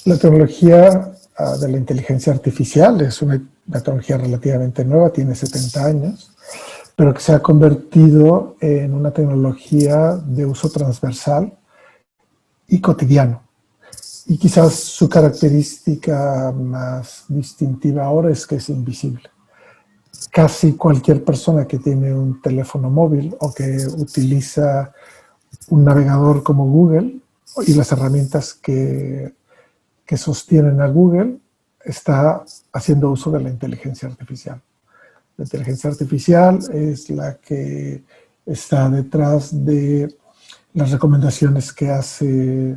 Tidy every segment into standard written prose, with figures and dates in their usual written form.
La tecnología de la inteligencia artificial es una tecnología relativamente nueva, tiene 70 años, pero que se ha convertido en una tecnología de uso transversal y cotidiano. Y quizás su característica más distintiva ahora es que es invisible. Casi cualquier persona que tiene un teléfono móvil o que utiliza un navegador como Google y las herramientas que sostienen a Google está haciendo uso de la inteligencia artificial. La inteligencia artificial es la que está detrás de las recomendaciones que hace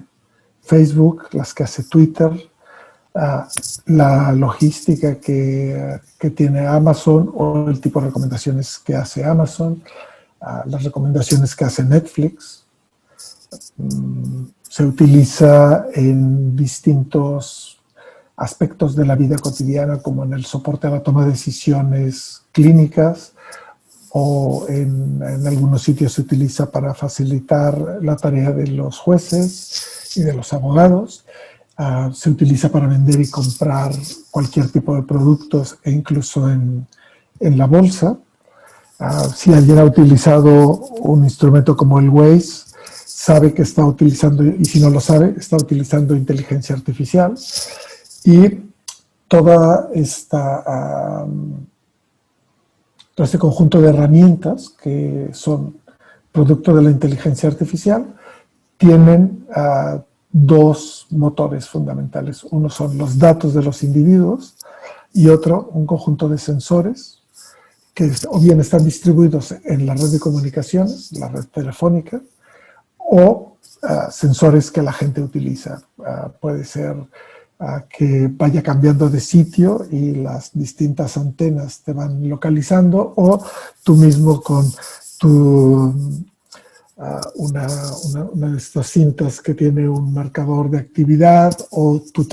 Facebook, las que hace Twitter, la logística que tiene Amazon o el tipo de recomendaciones que hace Amazon, las recomendaciones que hace Netflix. Se utiliza en distintos aspectos de la vida cotidiana, como en el soporte a la toma de decisiones clínicas, o en algunos sitios se utiliza para facilitar la tarea de los jueces y de los abogados. Se utiliza para vender y comprar cualquier tipo de productos e incluso en la bolsa. Si alguien ha utilizado un instrumento como el Waze, sabe que está utilizando, y si no lo sabe, está utilizando inteligencia artificial. Y todo este conjunto de herramientas que son producto de la inteligencia artificial tienen dos motores fundamentales. Uno son los datos de los individuos y otro, un conjunto de sensores que o bien están distribuidos en la red de comunicaciones, la red telefónica, o sensores que la gente utiliza. Puede ser que vaya cambiando de sitio y las distintas antenas te van localizando, o tú mismo con una de estas cintas que tiene un marcador de actividad, o tu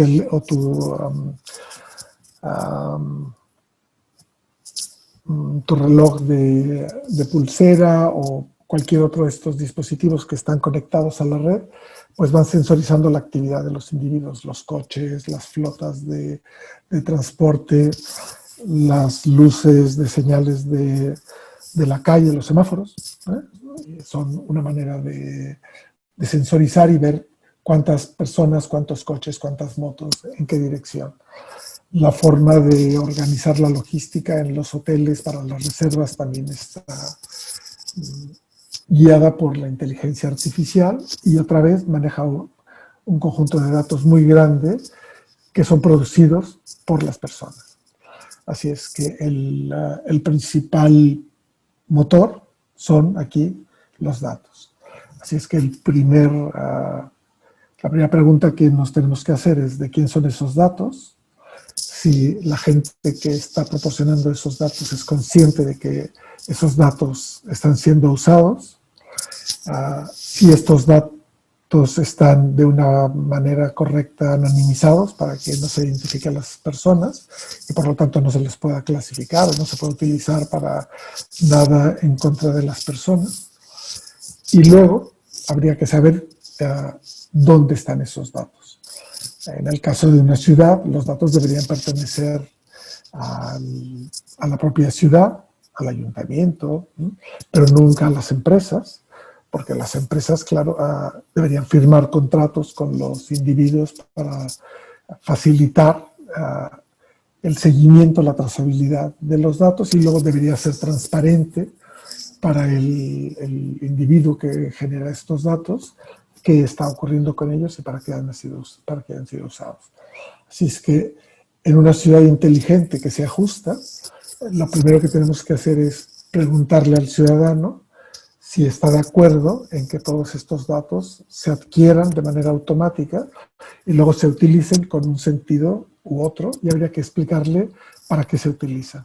reloj de pulsera o cualquier otro de estos dispositivos que están conectados a la red, pues van sensorizando la actividad de los individuos, los coches, las flotas de transporte, las luces de señales de la calle, los semáforos. Son una manera de sensorizar y ver cuántas personas, cuántos coches, cuántas motos, en qué dirección. La forma de organizar la logística en los hoteles para las reservas también está guiada por la inteligencia artificial, y otra vez maneja un conjunto de datos muy grande que son producidos por las personas. Así es que el principal motor son aquí los datos. Así es que la primera pregunta que nos tenemos que hacer es ¿de quién son esos datos? Si la gente que está proporcionando esos datos es consciente de que esos datos están siendo usados, si estos datos están de una manera correcta anonimizados para que no se identifiquen las personas y por lo tanto no se les pueda clasificar o no se pueda utilizar para nada en contra de las personas. Y luego habría que saber dónde están esos datos. En el caso de una ciudad, los datos deberían pertenecer a la propia ciudad, al ayuntamiento, pero nunca a las empresas, porque las empresas, claro, deberían firmar contratos con los individuos para facilitar el seguimiento, la trazabilidad de los datos, y luego debería ser transparente para el individuo que genera estos datos, qué está ocurriendo con ellos y para qué han sido usados. Así es que en una ciudad inteligente que sea justa, lo primero que tenemos que hacer es preguntarle al ciudadano si está de acuerdo en que todos estos datos se adquieran de manera automática y luego se utilicen con un sentido u otro, y habría que explicarle para qué se utiliza.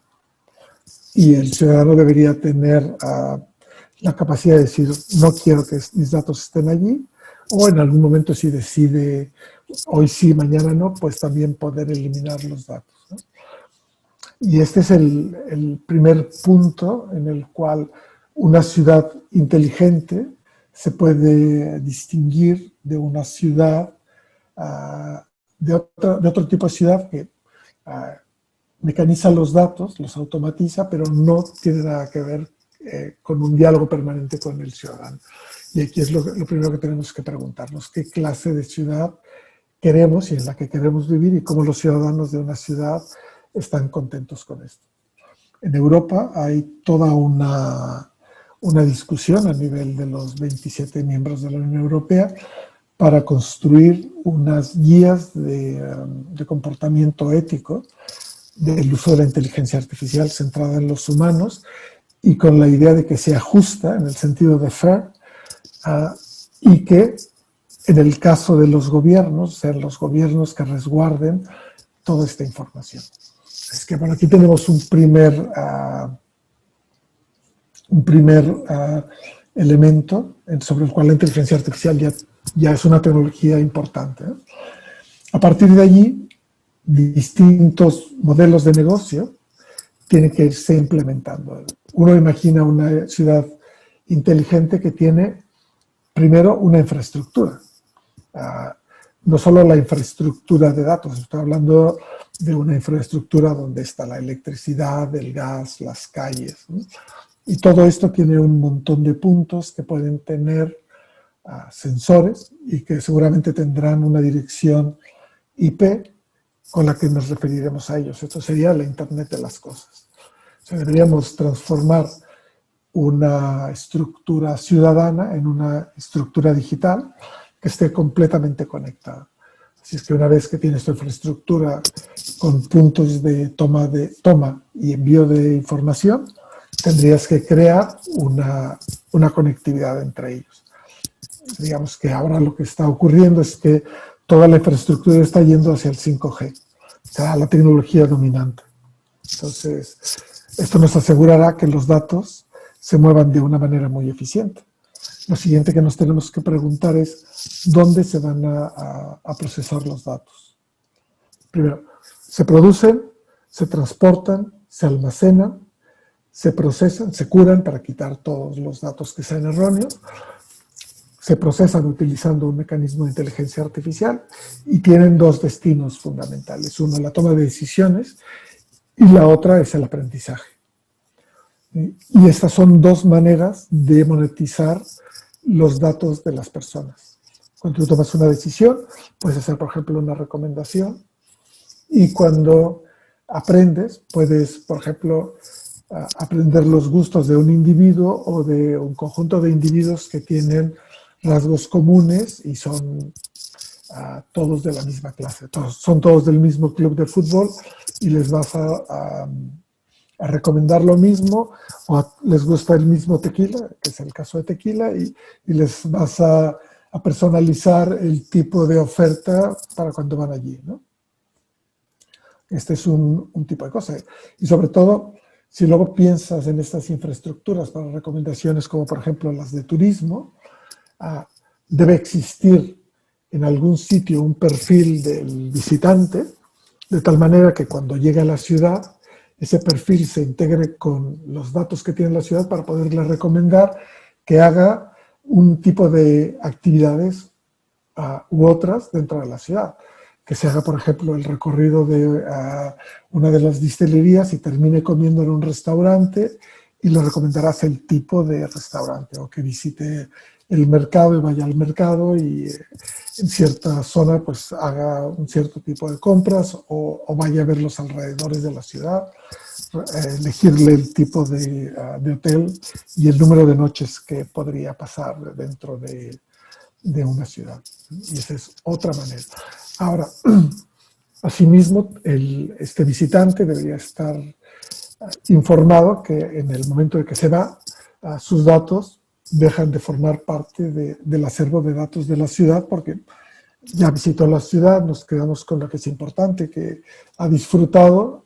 Y el ciudadano debería tener la capacidad de decir, no quiero que mis datos estén allí, o en algún momento si decide, hoy sí, mañana no, pues también poder eliminar los datos, ¿no? Y este es el primer punto en el cual una ciudad inteligente se puede distinguir de una ciudad de otro tipo de ciudad que mecaniza los datos, los automatiza, pero no tiene nada que ver con un diálogo permanente con el ciudadano. Y aquí es lo primero que tenemos que preguntarnos: ¿qué clase de ciudad queremos y en la que queremos vivir, y cómo los ciudadanos de una ciudad están contentos con esto? En Europa hay toda una discusión a nivel de los 27 miembros de la Unión Europea para construir unas guías de comportamiento ético del uso de la inteligencia artificial centrada en los humanos, y con la idea de que se ajusta en el sentido de fair, y que en el caso de los gobiernos, sean los gobiernos que resguarden toda esta información. Es que, bueno, aquí tenemos un primer elemento sobre el cual la inteligencia artificial ya es una tecnología importante. A partir de allí, distintos modelos de negocio tienen que irse implementando. Uno imagina una ciudad inteligente que tiene primero una infraestructura. No solo la infraestructura de datos, estoy hablando de una infraestructura donde está la electricidad, el gas, las calles, ¿no? Y todo esto tiene un montón de puntos que pueden tener sensores y que seguramente tendrán una dirección IP con la que nos referiremos a ellos. Esto sería la Internet de las cosas. O sea, deberíamos transformar una estructura ciudadana en una estructura digital que esté completamente conectada. Así es que una vez que tienes tu infraestructura con puntos de toma y envío de información, tendrías que crear una conectividad entre ellos. Digamos que ahora lo que está ocurriendo es que toda la infraestructura está yendo hacia el 5G, o sea, la tecnología dominante. Entonces, esto nos asegurará que los datos se muevan de una manera muy eficiente. Lo siguiente que nos tenemos que preguntar es ¿dónde se van a procesar los datos? Primero, se producen, se transportan, se almacenan, se procesan, se curan para quitar todos los datos que sean erróneos, se procesan utilizando un mecanismo de inteligencia artificial y tienen dos destinos fundamentales. Uno, la toma de decisiones, y la otra es el aprendizaje. Y estas son dos maneras de monetizar los datos de las personas. Cuando tú tomas una decisión, puedes hacer, por ejemplo, una recomendación, y cuando aprendes, puedes, por ejemplo, aprender los gustos de un individuo o de un conjunto de individuos que tienen rasgos comunes y son todos de la misma clase, son todos del mismo club de fútbol, y les vas a recomendar lo mismo, o les gusta el mismo tequila, que es el caso de tequila, y les vas a personalizar el tipo de oferta para cuando van allí, ¿no? Este es un tipo de cosa. Y sobre todo, si luego piensas en estas infraestructuras para recomendaciones como por ejemplo las de turismo, debe existir en algún sitio un perfil del visitante, de tal manera que cuando llegue a la ciudad, ese perfil se integre con los datos que tiene la ciudad para poderle recomendar que haga un tipo de actividades u otras dentro de la ciudad. Que se haga, por ejemplo, el recorrido de una de las destilerías y termine comiendo en un restaurante, y le recomendarás el tipo de restaurante, o que visite el mercado y vaya al mercado y en cierta zona pues haga un cierto tipo de compras, o vaya a ver los alrededores de la ciudad, elegirle el tipo de hotel y el número de noches que podría pasar dentro de una ciudad. Y esa es otra manera. Ahora, asimismo, este visitante debería estar informado que en el momento de que se va, sus datos dejan de formar parte del acervo de datos de la ciudad, porque ya visitó la ciudad, nos quedamos con lo que es importante, que ha disfrutado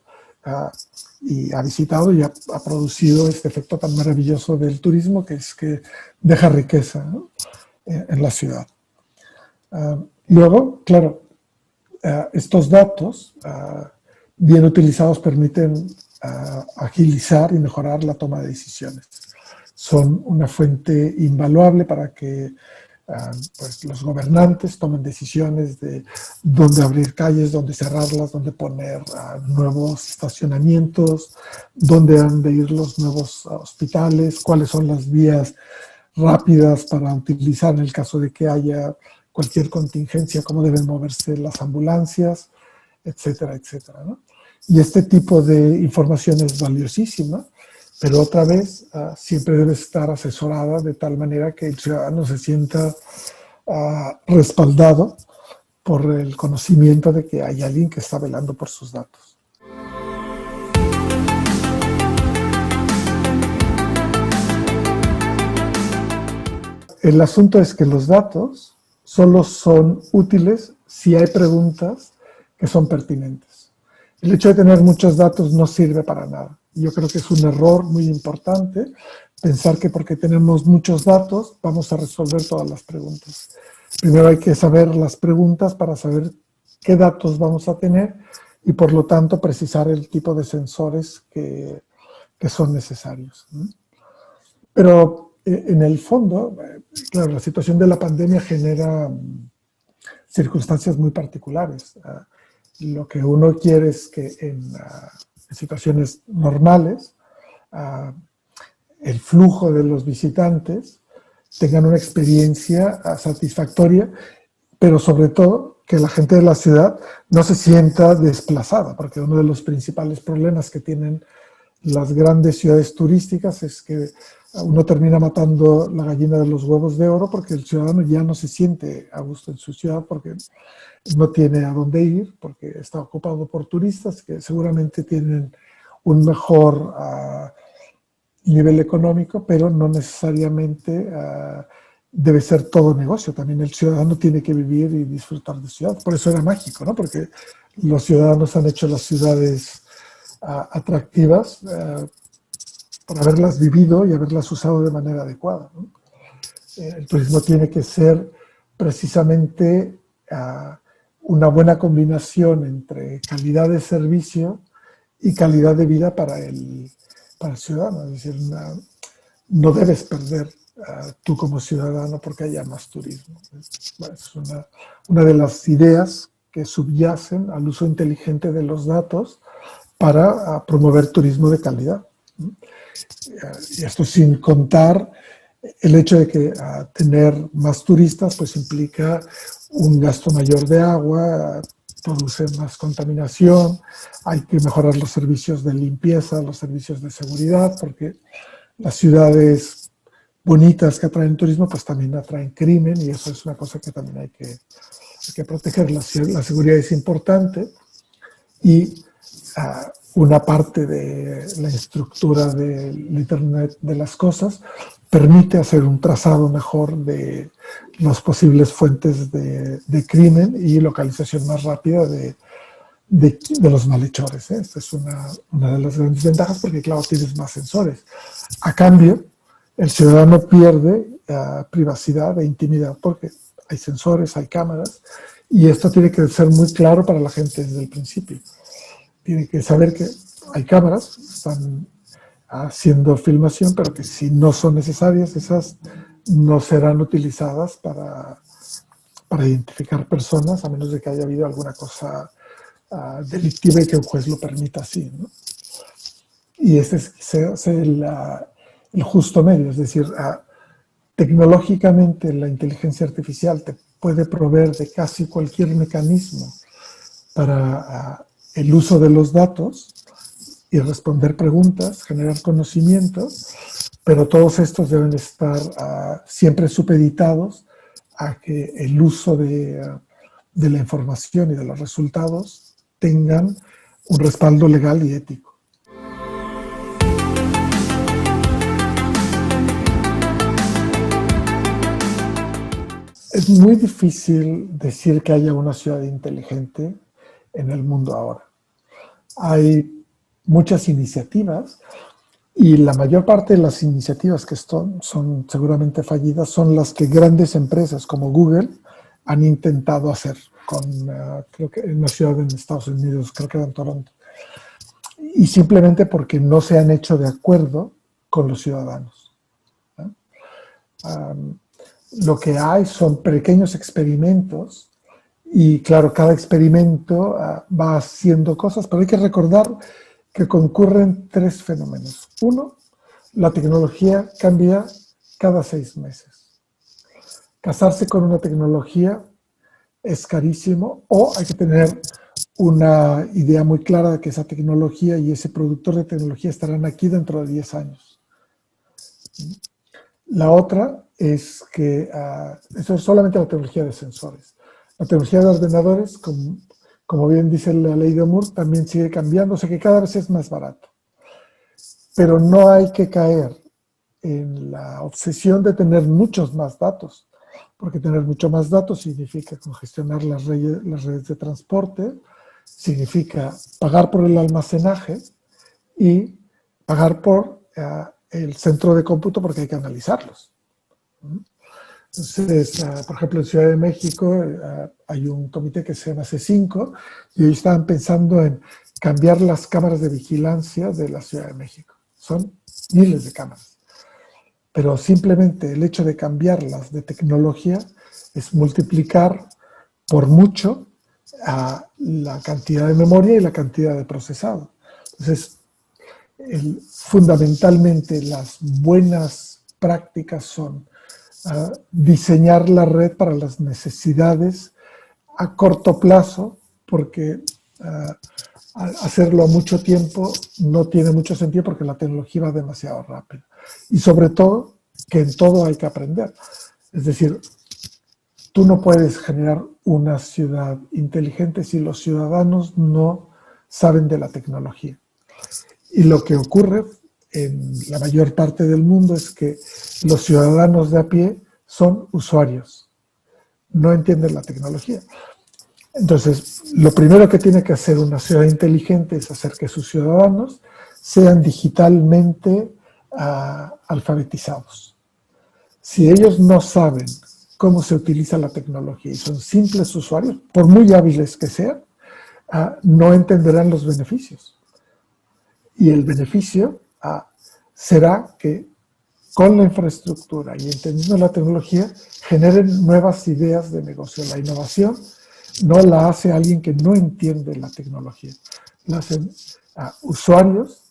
y ha visitado y ha producido este efecto tan maravilloso del turismo, que es que deja riqueza, ¿no?, en la ciudad. Luego, claro, estos datos bien utilizados permiten agilizar y mejorar la toma de decisiones. Son una fuente invaluable para que pues los gobernantes tomen decisiones de dónde abrir calles, dónde cerrarlas, dónde poner nuevos estacionamientos, dónde han de ir los nuevos hospitales, cuáles son las vías rápidas para utilizar en el caso de que haya cualquier contingencia, cómo deben moverse las ambulancias, etcétera, etcétera, ¿no? Y este tipo de información es valiosísima, pero otra vez siempre debe estar asesorada de tal manera que el ciudadano se sienta respaldado por el conocimiento de que hay alguien que está velando por sus datos. El asunto es que los datos solo son útiles si hay preguntas que son pertinentes. El hecho de tener muchos datos no sirve para nada. Yo creo que es un error muy importante pensar que porque tenemos muchos datos vamos a resolver todas las preguntas. Primero hay que saber las preguntas para saber qué datos vamos a tener y por lo tanto precisar el tipo de sensores que son necesarios. Pero en el fondo, claro, la situación de la pandemia genera circunstancias muy particulares. Lo que uno quiere es que en situaciones normales el flujo de los visitantes tengan una experiencia satisfactoria, pero sobre todo que la gente de la ciudad no se sienta desplazada, porque uno de los principales problemas que tienen las grandes ciudades turísticas es que uno termina matando la gallina de los huevos de oro porque el ciudadano ya no se siente a gusto en su ciudad porque no tiene a dónde ir, porque está ocupado por turistas que seguramente tienen un mejor nivel económico, pero no necesariamente debe ser todo negocio. También el ciudadano tiene que vivir y disfrutar de ciudad. Por eso era mágico, ¿no? Porque los ciudadanos han hecho las ciudades atractivas por haberlas vivido y haberlas usado de manera adecuada, ¿no? El turismo tiene que ser precisamente una buena combinación entre calidad de servicio y calidad de vida para el ciudadano. Es decir, no debes perder tú como ciudadano porque haya más turismo. Bueno, es una de las ideas que subyacen al uso inteligente de los datos para promover turismo de calidad. Y esto sin contar el hecho de que tener más turistas pues implica un gasto mayor de agua, produce más contaminación, hay que mejorar los servicios de limpieza, los servicios de seguridad, porque las ciudades bonitas que atraen turismo pues también atraen crimen y eso es una cosa que también hay que proteger. La seguridad es importante y una parte de la estructura del Internet de las cosas permite hacer un trazado mejor de las posibles fuentes de crimen y localización más rápida de los malhechores. Esta es una de las grandes ventajas porque, claro, tienes más sensores. A cambio, el ciudadano pierde privacidad e intimidad porque hay sensores, hay cámaras y esto tiene que ser muy claro para la gente desde el principio. Tiene que saber que hay cámaras, están haciendo filmación, pero que si no son necesarias, esas no serán utilizadas para identificar personas, a menos de que haya habido alguna cosa delictiva y que un juez lo permita así, ¿no? Y este es el justo medio, es decir, tecnológicamente la inteligencia artificial te puede proveer de casi cualquier mecanismo para el uso de los datos y responder preguntas, generar conocimiento, pero todos estos deben estar siempre supeditados a que el uso de la información y de los resultados tengan un respaldo legal y ético. Es muy difícil decir que haya una ciudad inteligente en el mundo ahora. Hay muchas iniciativas y la mayor parte de las iniciativas que son seguramente fallidas son las que grandes empresas como Google han intentado hacer creo que en una ciudad en Estados Unidos, creo que era en Toronto, y simplemente porque no se han hecho de acuerdo con los ciudadanos, ¿no? lo que hay son pequeños experimentos y claro, cada experimento va haciendo cosas, pero hay que recordar que concurren tres fenómenos. Uno, la tecnología cambia cada 6 meses. Casarse con una tecnología es carísimo o hay que tener una idea muy clara de que esa tecnología y ese productor de tecnología estarán aquí dentro de 10 años. La otra es que, eso es solamente la tecnología de sensores. La tecnología de ordenadores, como bien dice la ley de Moore, también sigue cambiando, o sea que cada vez es más barato. Pero no hay que caer en la obsesión de tener muchos más datos, porque tener mucho más datos significa congestionar las redes de transporte, significa pagar por el almacenaje y pagar por el centro de cómputo porque hay que analizarlos. Entonces, por ejemplo, en Ciudad de México hay un comité que se llama C5 y ellos estaban pensando en cambiar las cámaras de vigilancia de la Ciudad de México. Son miles de cámaras. Pero simplemente el hecho de cambiarlas de tecnología es multiplicar por mucho la cantidad de memoria y la cantidad de procesado. Entonces, fundamentalmente las buenas prácticas son diseñar la red para las necesidades a corto plazo, porque hacerlo a mucho tiempo no tiene mucho sentido porque la tecnología va demasiado rápido. Y sobre todo, que en todo hay que aprender. Es decir, tú no puedes generar una ciudad inteligente si los ciudadanos no saben de la tecnología. Y lo que ocurre en la mayor parte del mundo es que los ciudadanos de a pie son usuarios, no entienden la tecnología. Entonces, lo primero que tiene que hacer una ciudad inteligente es hacer que sus ciudadanos sean digitalmente alfabetizados. Si ellos no saben cómo se utiliza la tecnología y son simples usuarios, por muy hábiles que sean, no entenderán los beneficios. Y el beneficio será que con la infraestructura y entendiendo la tecnología generen nuevas ideas de negocio. La innovación no la hace alguien que no entiende la tecnología, la hacen usuarios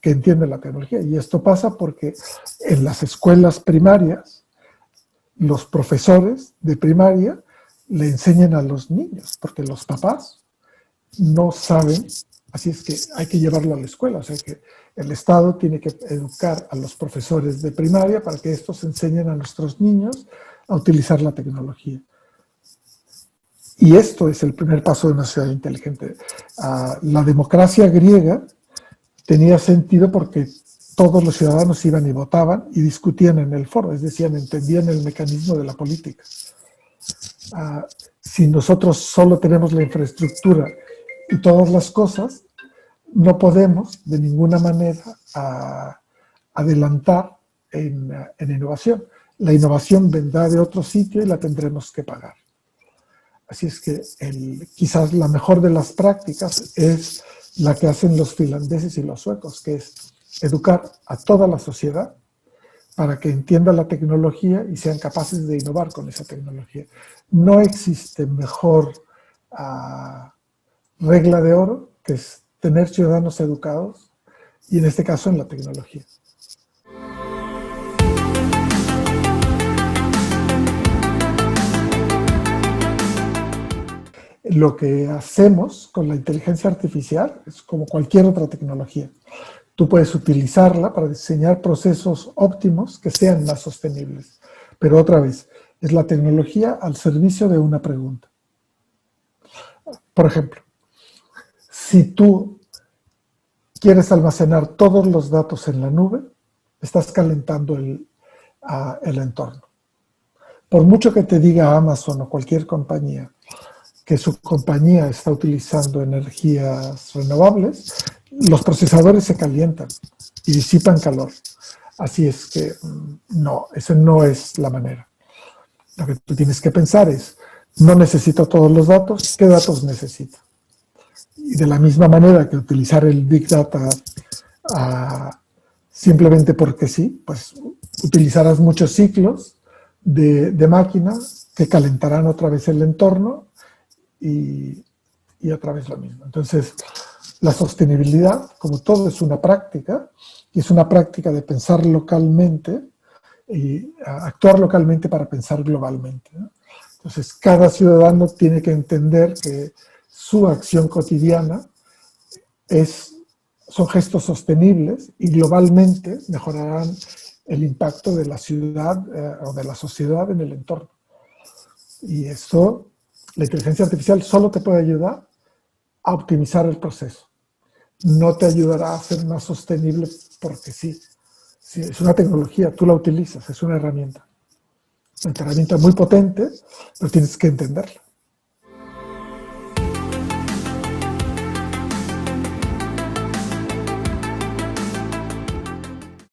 que entienden la tecnología. Y esto pasa porque en las escuelas primarias los profesores de primaria le enseñan a los niños, porque los papás no saben, así es que hay que llevarlo a la escuela, o sea que el Estado tiene que educar a los profesores de primaria para que estos enseñen a nuestros niños a utilizar la tecnología. Y esto es el primer paso de una ciudad inteligente. La democracia griega tenía sentido porque todos los ciudadanos iban y votaban y discutían en el foro, es decir, entendían el mecanismo de la política. Si nosotros solo tenemos la infraestructura y todas las cosas, no podemos de ninguna manera adelantar en innovación. La innovación vendrá de otro sitio y la tendremos que pagar. Así es que quizás la mejor de las prácticas es la que hacen los finlandeses y los suecos, que es educar a toda la sociedad para que entienda la tecnología y sean capaces de innovar con esa tecnología. No existe mejor regla de oro que es tener ciudadanos educados y en este caso en la tecnología. Lo que hacemos con la inteligencia artificial es como cualquier otra tecnología. Tú puedes utilizarla para diseñar procesos óptimos que sean más sostenibles. Pero otra vez, es la tecnología al servicio de una pregunta. Por ejemplo, si tú quieres almacenar todos los datos en la nube, estás calentando el entorno. Por mucho que te diga Amazon o cualquier compañía que su compañía está utilizando energías renovables, los procesadores se calientan y disipan calor. Así es que no, esa no es la manera. Lo que tú tienes que pensar es, no necesito todos los datos, ¿qué datos necesito? Y de la misma manera que utilizar el Big Data simplemente porque sí, pues utilizarás muchos ciclos de máquina que calentarán otra vez el entorno y otra vez lo mismo. Entonces, la sostenibilidad, como todo, es una práctica, y es una práctica de pensar localmente y actuar localmente para pensar globalmente, ¿no? Entonces, cada ciudadano tiene que entender que su acción cotidiana son gestos sostenibles y globalmente mejorarán el impacto de la ciudad o de la sociedad en el entorno. Y esto, la inteligencia artificial solo te puede ayudar a optimizar el proceso. No te ayudará a ser más sostenible porque sí. Sí, es una tecnología, tú la utilizas, es una herramienta. Una herramienta muy potente, pero tienes que entenderla.